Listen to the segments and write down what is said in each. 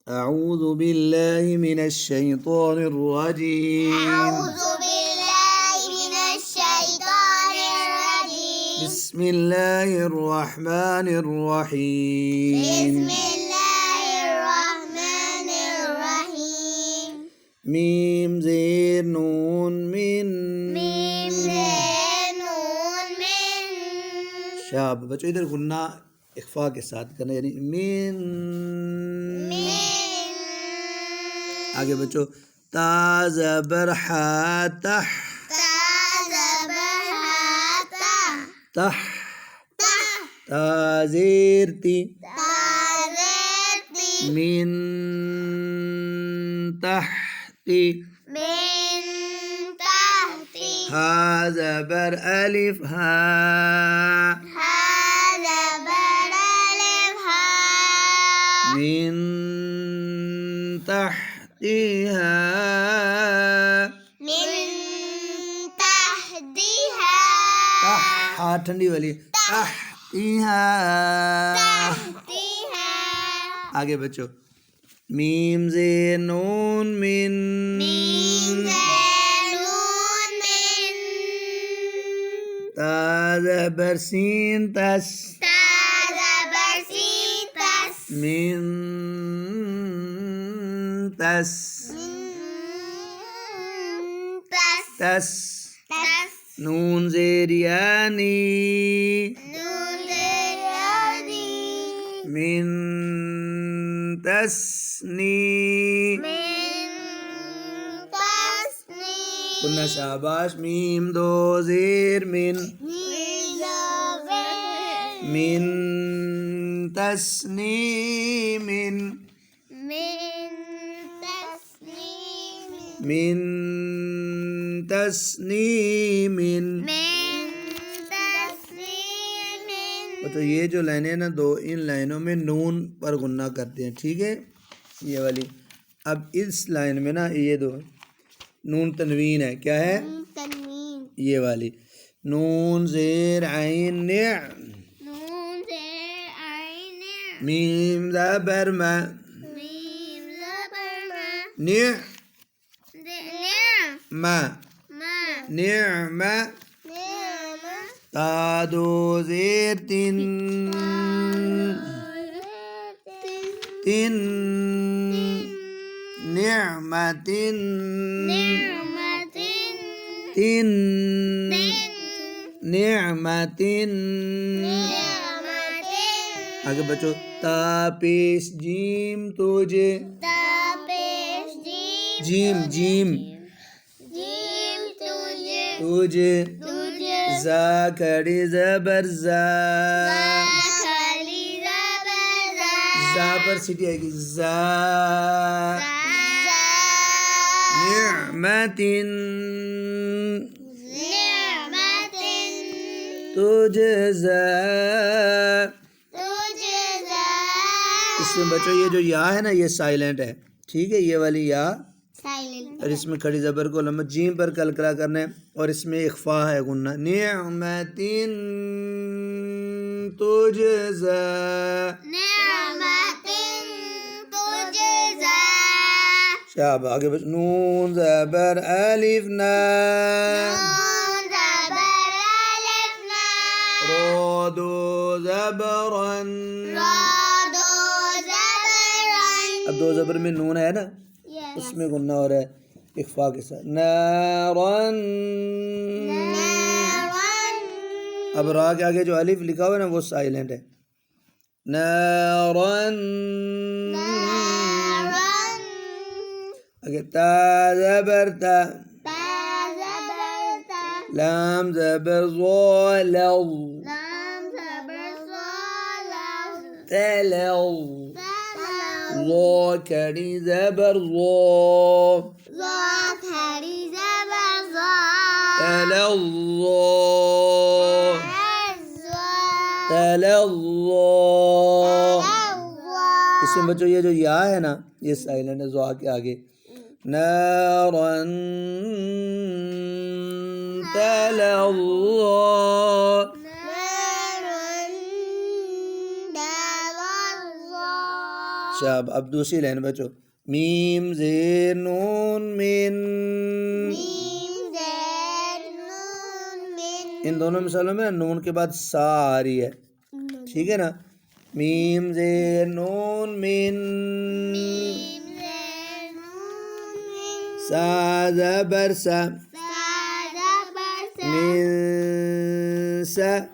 أعوذ بالله من الشيطان الرجيم. بسم الله الرحمن الرحيم. ميم زير نون من. शाबाश बच्चों, इधर गुन्ना इख्फा के साथ करना, यानी मिन। आगे बच्चों, ता ज़बर हा तह। तह। ता ज़ेर ती। मिन तहती। हा ज़बर अलिफ हा। من تحتها. تح ठंडी वाली تحتها. आगे बच्चों, मीम से नून मिन. ता ज़बर सीन तस. من تس. تس. نون زير يعني. من تسني. قلنا शाबाश. मीम दो زير من. من تسنيم. من تسنيم. तो ये जो लाइनें हैं ना दो, इन लाइनों में नून पर गुन्ना करते हैं, ठीक है, ये वाली। अब इस लाइन में ना ये दो नून तनवीन है, क्या है? ये वाली नून ज़ेर आइन ने. मीम ज़बर मा. नि मा. निअमा. ता दो ज़ेर तिन. तिन. निअमतिन. तिन. निअमतिन. आगे बच्चों, ता पेश जीम तुझे. जीम जीम तुझे. जा खड़ी ज़बर जा. जा पर सीटी आएगी जा. निअमतिन तुझे. इसमें बच्चों ये जो या है ना, ये साइलेंट है, ठीक है, ये वाली या साइलेंट, और इसमें खड़ी ज़बर को लम्बा जीम पर कलकला करना है, और इसमें इख्फा है गुन्ना. निअमतिन तुजज़ा. शाबाश. आगे बस नून ज़बर अलिफ ना. रा दो ज़बरन. अब दो ज़बर में नून है ना, उसमें गुन्ना हो रहा है इख्फा के साथ. नारन. अब रा के आगे जो अलिफ लिखा हुआ है ना, वो साइलेंट है. नारन. आगे ता ज़बर ता. लाम ज़बर ज़ा. लव. तलव. ज़ा खड़ी ज़बर ज़ा. तलव्वा. तलव्वा. इसमें बच्चों ये जो या है ना, ये साइलेंट है ज़ा के आगे. नारन तलव्वा. शाब। अब दूसरी लाइन बच्चों, मीम ज़ेर नून मिन। इन दोनों मिसालों में नून के बाद सा आ रही है, ठीक है ना। मीम ज़ेर नून मिन, सा ज़बर सा, मिन सा,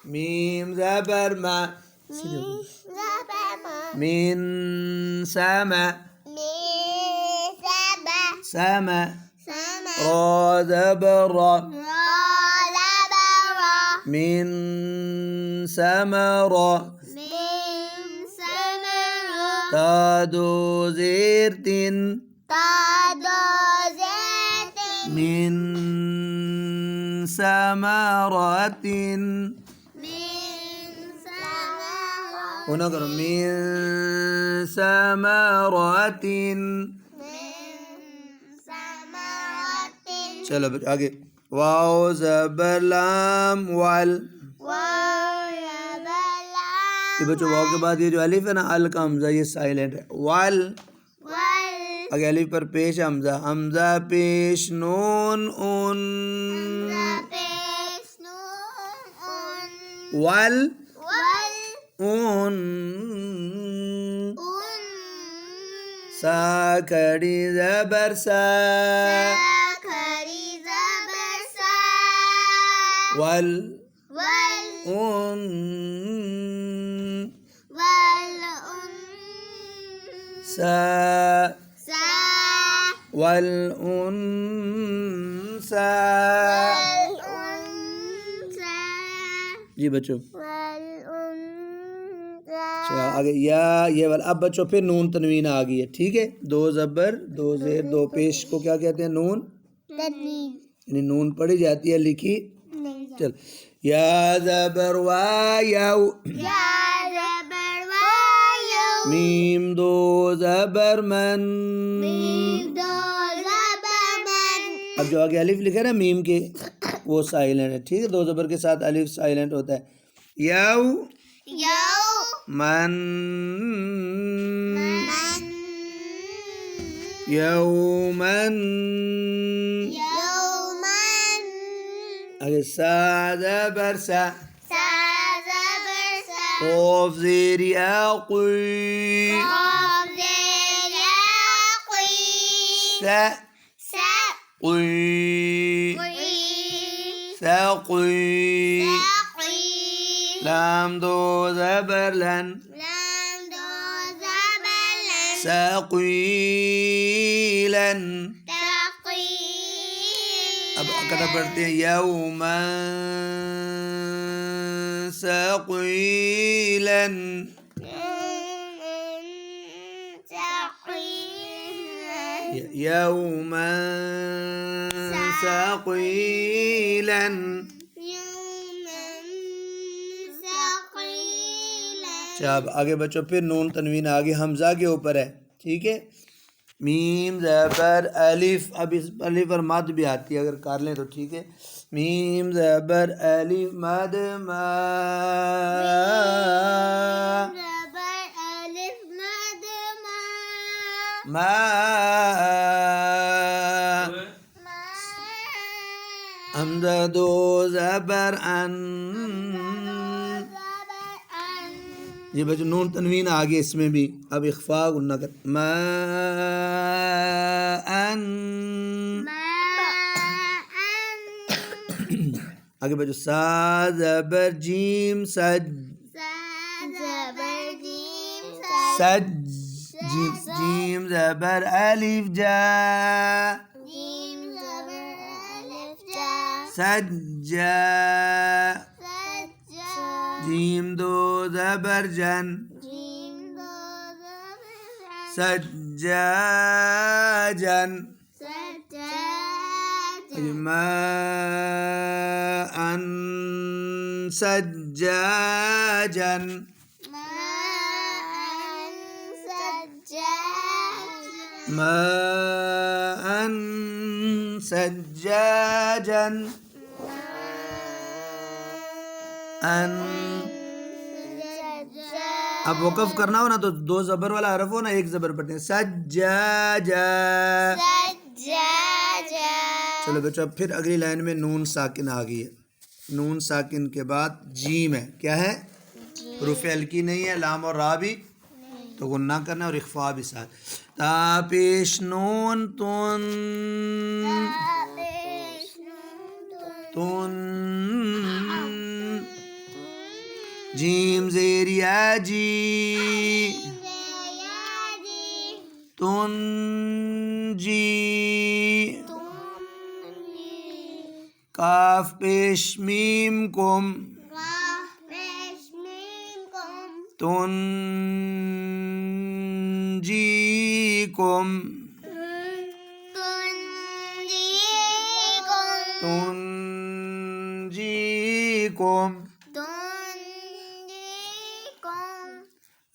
मीम ज़बर मा, मिन समा, समा, रा ज़बर रा, मिन समरा, ता दो ज़ेर तिन, मिन समरातिन। होना करो, मिन समरातिन। चलो आगे, वाओ ज़बर लाम वल। ये बच्चों वाओ के बाद ये जो अलिफ है ना, अल का हमजा, ये साइलेंट है, वल। आगे अलिफ पर पेश हमजा, हमजा पेश नून उन, वल उन। सा खड़ी ज़बर सा, वल उन, सा वल उन सा। जी बच्चों, अच्छा आगे या ये वाला। अब बच्चों फिर नून तनवीन आ गई है, ठीक है। दो ज़बर दो ज़ेर दो पेश को क्या कहते हैं, नून तनवीन। यानी नून पढ़ी जाती है, लिखी नहीं। चल, या ज़बर वा याउ, मीम दो ज़बर मन। अब जो आगे अलिफ लिखा है ना मीम के, वो साइलेंट है, ठीक है। दो ज़बर के साथ अलिफ साइलेंट होता है। याउ मन, यौमन। आगे सा ज़बर सा, क़ाफ़ ज़ेर या क़ुई, सा क़ुई, सक़ुई। लाम दो ज़बर लन, सक़ीलन। अब कथा पढ़ते हैं, यौमन सक़ीलन, यौमन सक़ीलन। अच्छा अब आगे बच्चों फिर नून तनवीन आगे हमजा के ऊपर है, ठीक है। मीम ज़बर अलिफ, अब इस अलिफ पर मद भी आती है, अगर कर लें तो ठीक है। मीम ज़बर अलिफ मद मा, मा। हमजा दो ज़बर अन। ये बच्चों नून तनवीन आ गई इसमें भी। अब इख्फा गुन्ना कर, मा अन। आगे बच्चों सा ज़बर जीम सज, सज। जीम ज़बर अलिफ जा, सज्जा। जीम दो ज़बर जन, सज्जाजन। माअन सज्जाजन, माअन सज्जाजन। अन अब वक़फ़ करना हो ना तो दो ज़बर वाला हरफ हो ना, एक ज़बर पढ़ते हैं, सज्जाजा। चलो बच्चों, अब फिर अगली लाइन में नून साकिन आ गई है। नून साकिन के बाद जीम है, क्या है? हुरूफ हल्की नहीं है, लाम और रा भी, तो गुन्ना करना है और इख्फा भी साथ। तापेश नून तुन, तुन जीम ज़ेर या जी, तुन जी। काफ पेश मीम कुम, तुन जी कुम, तुन जी कुम।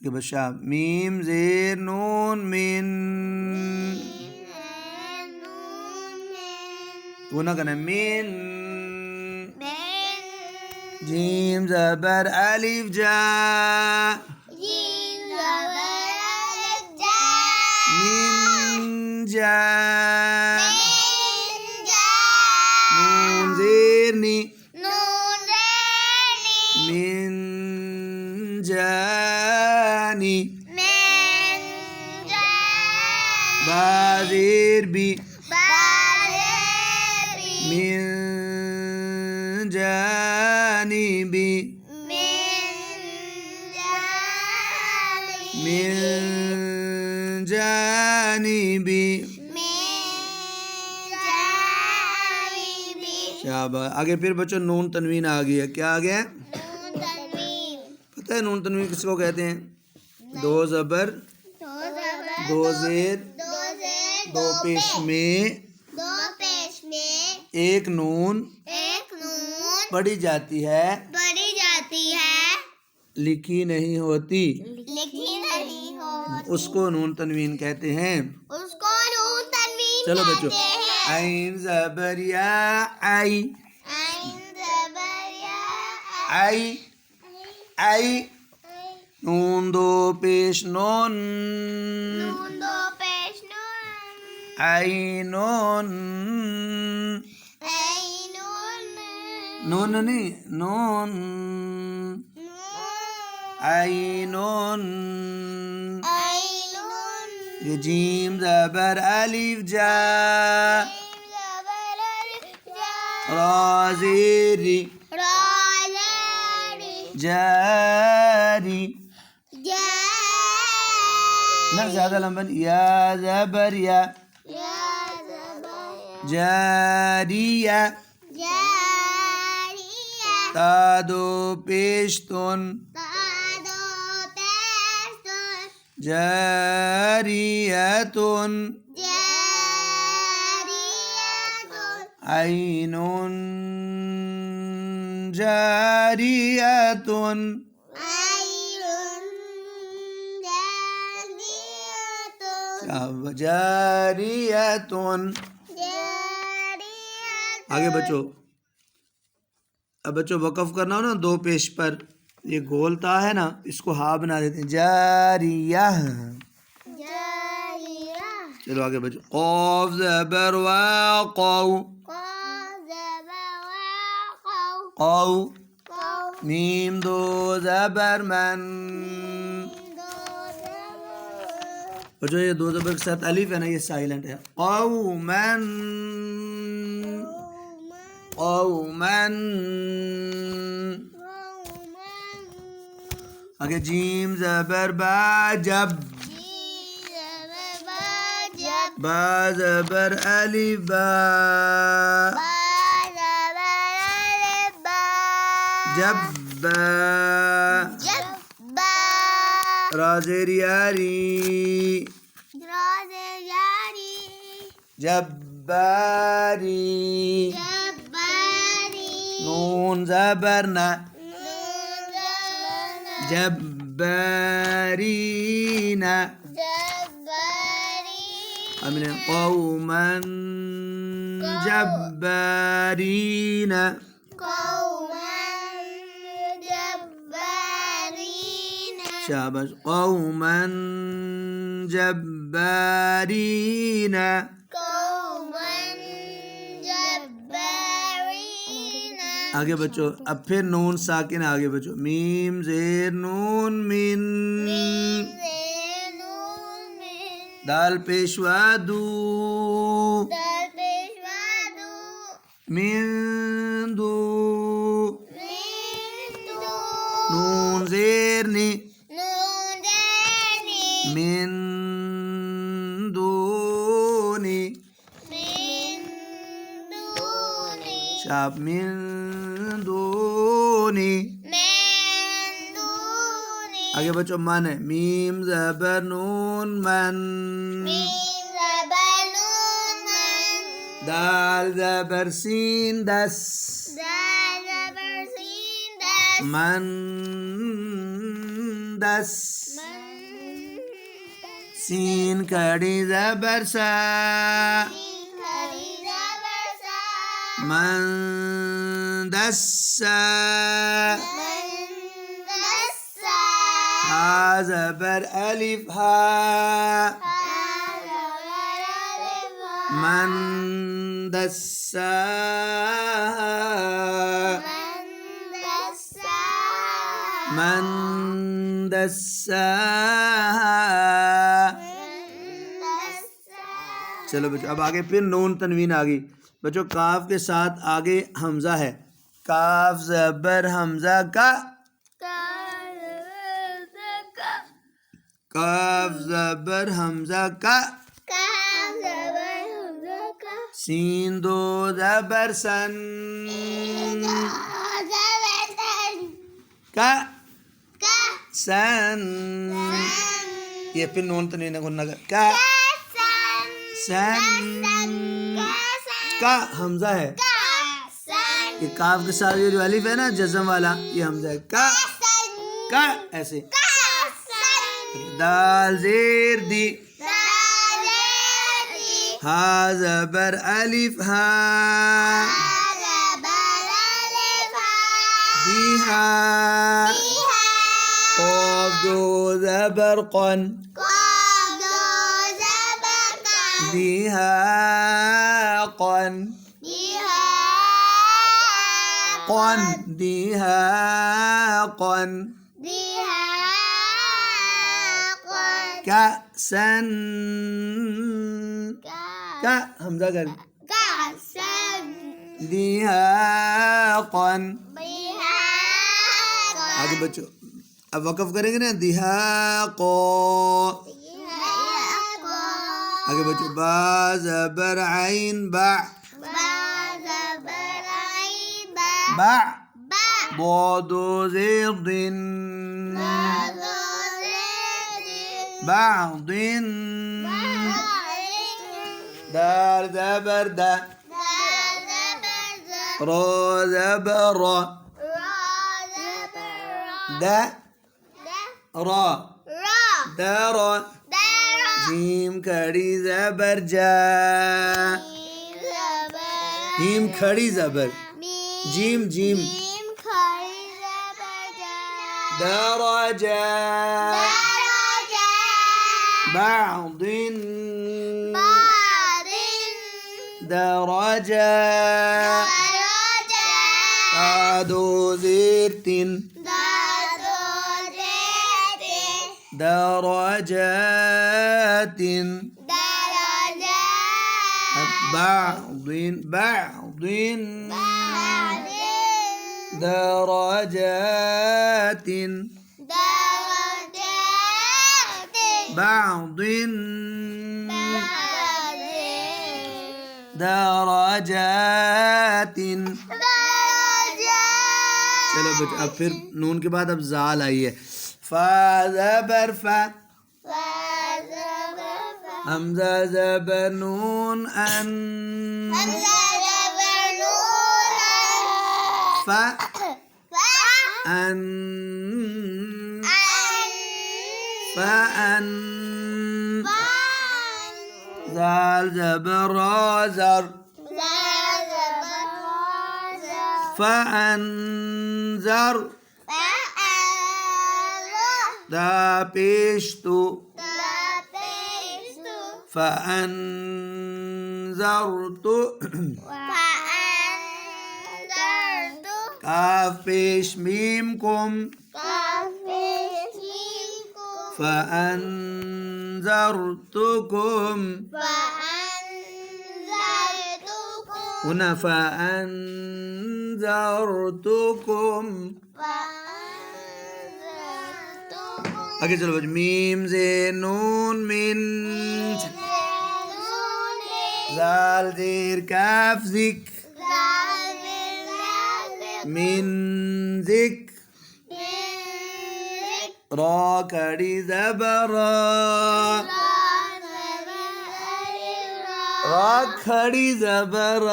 ये बच्चा मीम ज़ेर नून मिन, वो ना करना मिन। जीम ज़बर अलिफ जा, मिन जा। नून ज़ेर नी, मिन जानी। बा ज़ेर बी, मिन जानिबी, मिन जानिबी। शाबाश। आगे फिर बच्चों नून तनवीन आ गई है, क्या आ गया? पता है नून तनवीन किसको कहते हैं? दो ज़बर, दो ज़ेर, दो पेश में एक नून पढ़ी जाती है, लिखी नहीं होती, उसको नून तनवीन कहते हैं। चलो बच्चों, आइन ज़बर या आई, आई आई। नून दो पेश नून, आई नून, नून नहीं नून, आई नून। ये जीम ज़बर अलिफ जा, रा ज़ेर जारी, ना ज़्यादा लंबा, या ज़बर या, जारिया। तादो पेश तुन, जारियतुन। आइनुन जारियतुन, जारियतुन। आगे बच्चों, अब बच्चों वक़फ़ करना हो ना दो पेश पर, ये गोलता है ना, इसको हा बना देते हैं, जारिया। चलो आगे बच्चों, क़ाफ़ ज़बर वा क़ौ, क़ौ। मीम दो ज़बर मन, बच्चों ये दो ज़बर के साथ अलिफ है ना, ये साइलेंट है। क़ौमन, क़ौमन। आगे जीम ज़बर बा जब, बा ज़बर अलिफ बा, जब रा ज़ेर यारी, जब्बारी। नून ज़बर ना, जब्बारीना। अमीन। क़ौमन जब्बारीना, शाबाश कौमन जब्बारीन आगे बच्चों अब फिर नून साकिन आगे बच्चों मीम ज़ेर नून मिन दाल पेशवा दू मिन दू नून ज़ेर नी मिन दूनी शाब मिन दूनी आगे बच्चों मन है मीम ज़बर नून मन दाल ज़बर सीन दस मन दस सीन कड़ी ज़बर सा मन दस्सा हा ज़बर अलिफ हा मन दस्सा मन दस्सा चलो बच्चों अब आगे फिर नून तनवीन आ गई बच्चों काफ के साथ आगे हमजा है काफ ज़बर हमजा का काफ ज़बर हमजा का सीन दो ज़बर सन का सन ये फिर नून तनवीन गुन्ना का सन का हमजा है ये काफ के साथ ये जो अलिफ है ना जज़म वाला ये हमजा है का ऐसे दाल ज़ेर दी हा ज़बर अलिफ हा दी हा क़ाफ दो ज़बर क़न दी हा क़न क़न दी हा क़न का सन का हमजा कर दिहा क़न आगे बच्चों अब वक़फ़ करेंगे ना दिहा को आगे बच्चों बा ज़बर आइन बा बा बो ज़ेर दिन بعض دال ذبر دا را ذبر را دا را دارا جيم کڑی زبر جا جيم کھڑی زبر جيم جيم درجة بعض درجة دادو زيت درجات بعض بعض درجات بعض درجات चलो बच्चों अब फिर नून के बाद अब जाल आई है फा ज़बर फा हमज़ा ज़बर नून अन फा अन فأن ذال ज़बर را ज़र فأنذر دا پیش تو فأنذرت کاف پیش میم کم فأنذرتكم هنا فأنذرتكم آگے چلو بچ میم سے نون من زال زیر کاف ذک من ذک را کڑی زبر را کھڑی زبر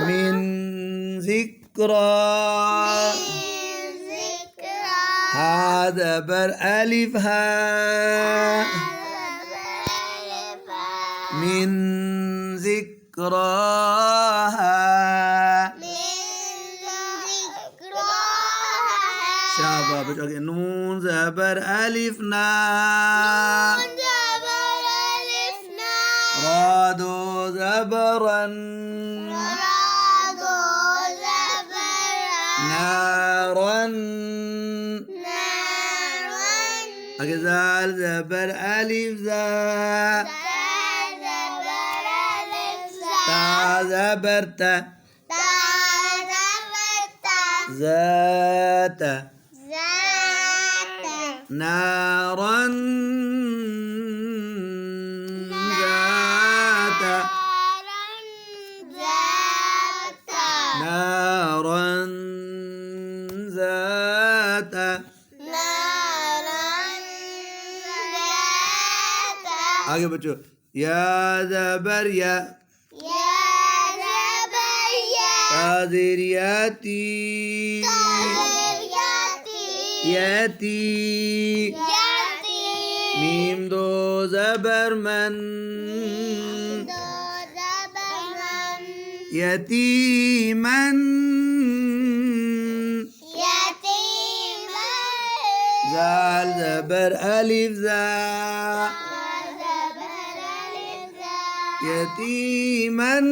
من ذکرى ها زبر الف ها من ذكراها شاباب نون زبر الف نا را دو زبرا نارا زال زبر الف زا تا زبر تا ذات نارا ذات نارا ذات آگے بچو یا زبر یا تازر یاتی یاتی میم دو زبر من یتیمن زال زبر الف زا یتیمن